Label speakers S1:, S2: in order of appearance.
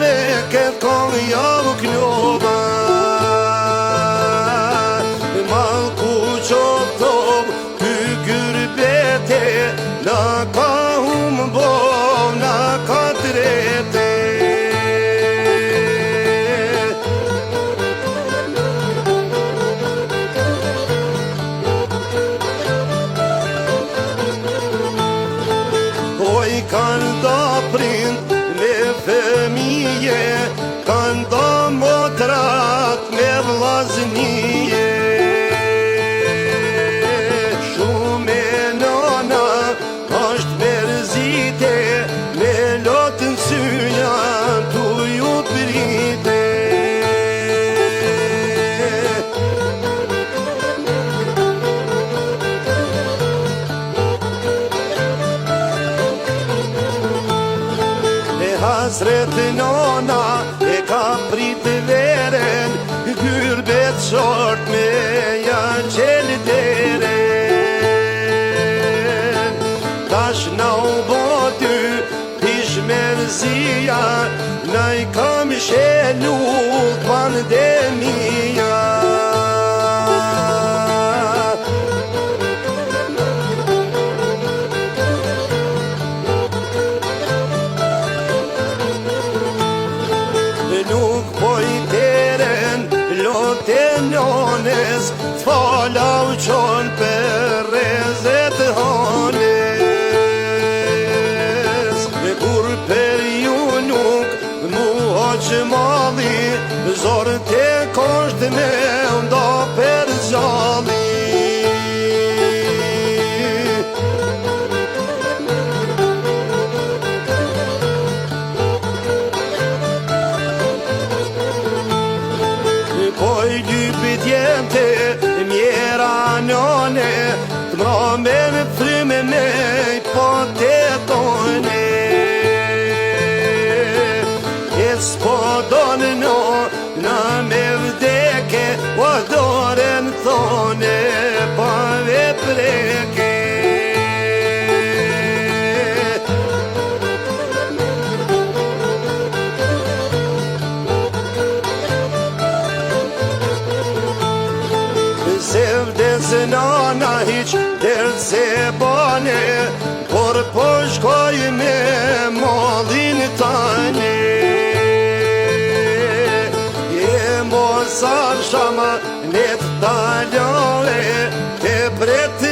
S1: dhe këtë kongë javë knjova Malë ku qotëm ty gyrbete Na ka humë bov, na ka trete Kanë da prind me fëmije Kanë da motrat me vlaznije Shumë e nana është merzite Me lotën syja tu ju prite Hasret nona e ka prit veren Gyrbet short me janë qelë deren Tash na u boty pish merzia Na I kam shelu pandemia Nuk po I teren, lote nones T'fala u qonë për rezet hanes Kur për ju nuk mu hoqë mali Zorë te kosht me nda për zali Poj lypit jente, mjera njone T'mramen fryme nej po tetone E s'po donë no, na me vdeke O doren thone, pa vepreke Se vdes nana hiq dert se bane Por po shkoj me mallin tane E mos arshama net talore Te pret